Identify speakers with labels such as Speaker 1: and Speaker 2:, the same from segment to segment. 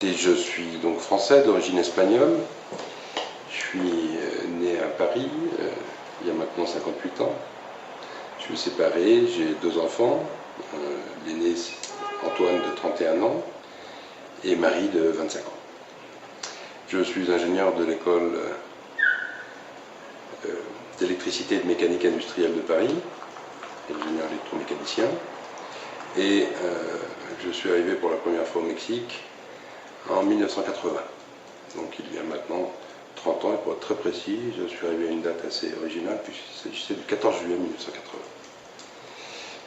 Speaker 1: Et je suis donc français d'origine espagnole. Je suis né à Paris il y a maintenant 58 ans. Je suis séparé, j'ai 2 enfants. L'aîné Antoine de 31 ans et Marie de 25 ans. Je suis ingénieur de l'école d'électricité et de mécanique industrielle de Paris, ingénieur électromécanicien. Et je suis arrivé pour la première fois au Mexique en 1980. Donc il y a maintenant 30 ans, et pour être très précis, je suis arrivé à une date assez originale, puisqu'il s'agissait du 14 juillet 1980.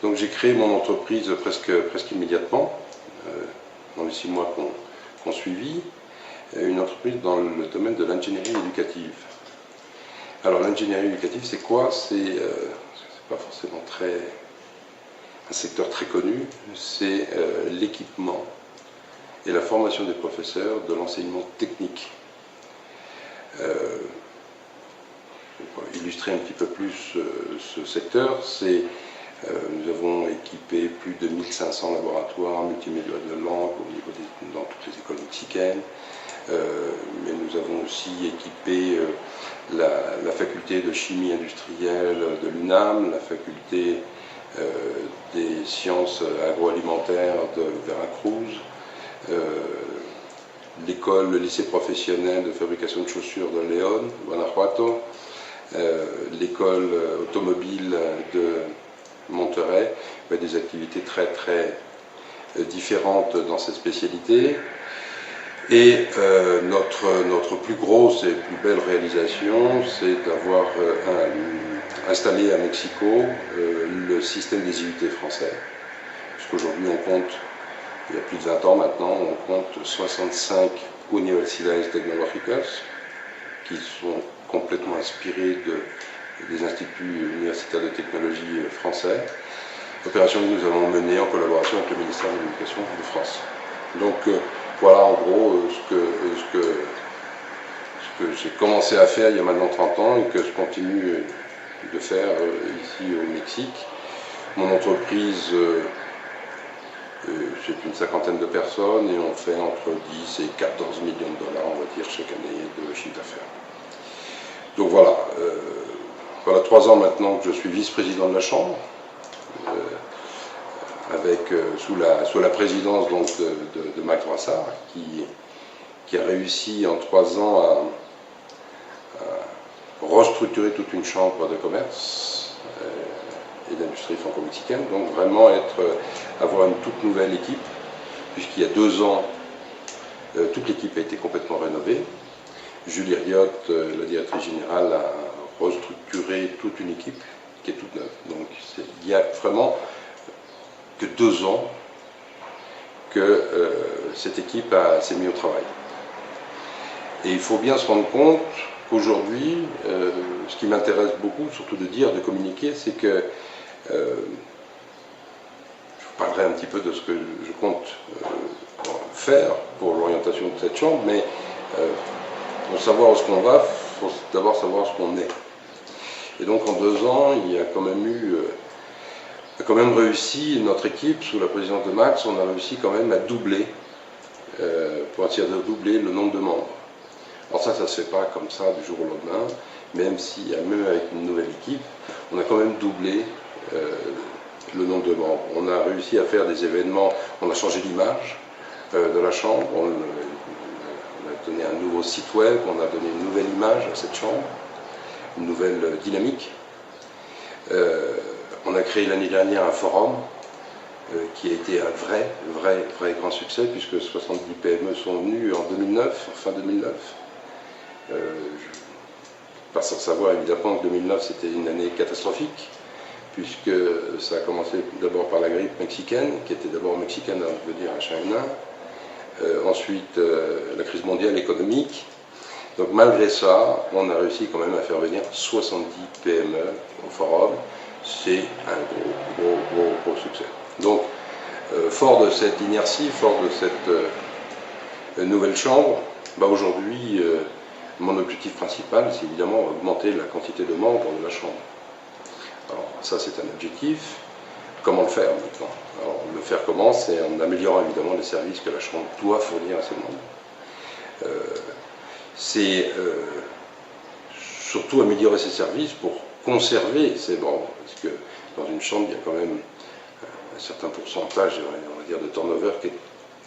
Speaker 1: Donc j'ai créé mon entreprise presque immédiatement, dans les 6 mois qu'on suivit, une entreprise dans le domaine de l'ingénierie éducative. Alors l'ingénierie éducative, c'est quoi? C'est pas forcément un secteur très connu, c'est l'équipement et la formation des professeurs de l'enseignement technique. Pour illustrer un petit peu plus ce secteur, nous avons équipé plus de 1500 laboratoires multimédia de langue dans toutes les écoles mexicaines, mais nous avons aussi équipé la faculté de chimie industrielle de l'UNAM, la faculté des sciences agroalimentaires de Veracruz, le lycée professionnel de fabrication de chaussures de León, Guanajuato, l'école automobile de Monterrey, des activités très différentes dans cette spécialité. Et notre plus grosse et plus belle réalisation, c'est d'avoir installé à Mexico le système des IUT français. Puisqu'aujourd'hui on compte, il y a plus de 20 ans maintenant, on compte 65 universidades tecnológicas qui sont complètement inspirées des instituts universitaires de technologie français. Opération que nous avons menée en collaboration avec le ministère de l'Éducation de France. Donc voilà en gros ce que j'ai commencé à faire il y a maintenant 30 ans et que je continue de faire ici au Mexique. Mon entreprise, c'est une 50aine de personnes et on fait entre 10 et 14 millions de dollars, on va dire, chaque année de chiffre d'affaires. Donc voilà, voilà 3 ans maintenant que je suis vice-président de la Chambre, sous la présidence donc, de Max Brassard, qui a réussi en 3 ans à restructurer toute une chambre de commerce et d'industrie franco-mexicaine, donc vraiment avoir une toute nouvelle équipe, puisqu'il y a 2 ans, toute l'équipe a été complètement rénovée. Julie Riot, la directrice générale, a restructuré toute une équipe qui est toute neuve. Donc il y a vraiment que 2 ans que cette équipe s'est mise au travail. Et il faut bien se rendre compte qu'aujourd'hui, ce qui m'intéresse beaucoup, surtout de dire, de communiquer, c'est que je vous parlerai un petit peu de ce que je compte faire pour l'orientation de cette chambre, mais pour savoir où ce qu'on va, il faut d'abord savoir ce qu'on est. Et donc en 2 ans, il y a quand même réussi, notre équipe, sous la présidence de Max, on a réussi quand même à doubler, pour essayer de doubler le nombre de membres. Alors ça ne se fait pas comme ça du jour au lendemain, même avec une nouvelle équipe, on a quand même doublé le nombre de membres. On a réussi à faire des événements, on a changé l'image de la chambre, on a donné un nouveau site web, on a donné une nouvelle image à cette chambre, une nouvelle dynamique. On a créé l'année dernière un forum qui a été un vrai grand succès, puisque 70 PME sont venus en 2009, en fin 2009. Pas sans savoir évidemment que 2009 c'était une année catastrophique, puisque ça a commencé d'abord par la grippe mexicaine, qui était d'abord mexicaine avant de devenir H1N1, ensuite la crise mondiale économique. Donc malgré ça, on a réussi quand même à faire venir 70 PME au forum. C'est un gros succès. Donc, fort de cette inertie, fort de cette nouvelle chambre, aujourd'hui, mon objectif principal, c'est évidemment augmenter la quantité de membres de la chambre. Alors, ça, c'est un objectif. comment le faire maintenant? Alors, le faire comment? C'est en améliorant évidemment les services que la Chambre doit fournir à ses membres. C'est surtout améliorer ses services pour conserver ses membres, parce que dans une Chambre, il y a quand même un certain pourcentage, on va dire, de turnover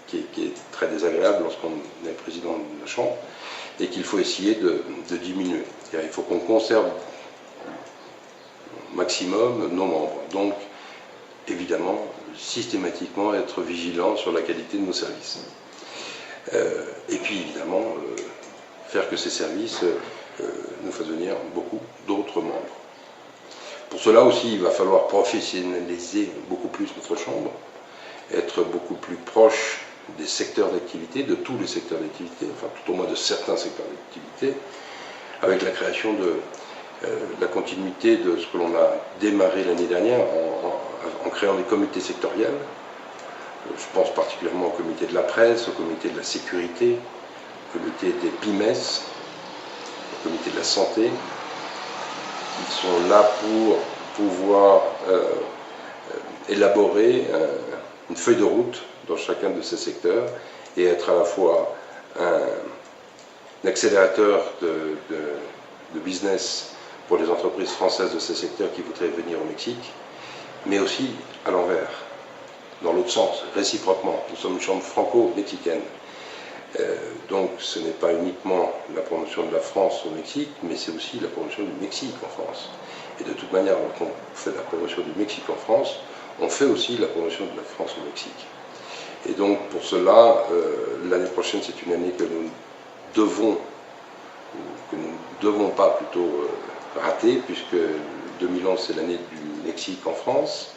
Speaker 1: qui est très désagréable lorsqu'on est président de la Chambre, et qu'il faut essayer de diminuer. Il faut qu'on conserve au maximum nos membres. Donc, évidemment, systématiquement être vigilant sur la qualité de nos services. Et puis, évidemment, faire que ces services nous fassent venir beaucoup d'autres membres. Pour cela aussi, il va falloir professionnaliser beaucoup plus notre Chambre, être beaucoup plus proche des secteurs d'activité, de tous les secteurs d'activité, enfin tout au moins de certains secteurs d'activité, avec la création de la continuité de ce que l'on a démarré l'année dernière en créant des comités sectoriels. Je pense particulièrement au comité de la presse, au comité de la sécurité, au comité des PIMES, au comité de la santé. Ils sont là pour pouvoir élaborer une feuille de route dans chacun de ces secteurs et être à la fois un accélérateur de business pour les entreprises françaises de ces secteurs qui voudraient venir au Mexique, mais aussi à l'envers, dans l'autre sens, réciproquement. Nous sommes une chambre franco-mexicaine. Donc ce n'est pas uniquement la promotion de la France au Mexique, mais c'est aussi la promotion du Mexique en France. Et de toute manière, quand on fait la promotion du Mexique en France, on fait aussi la promotion de la France au Mexique. Et donc pour cela, l'année prochaine, c'est une année que nous devons pas plutôt rater, puisque 2011 c'est l'année du Mexique en France.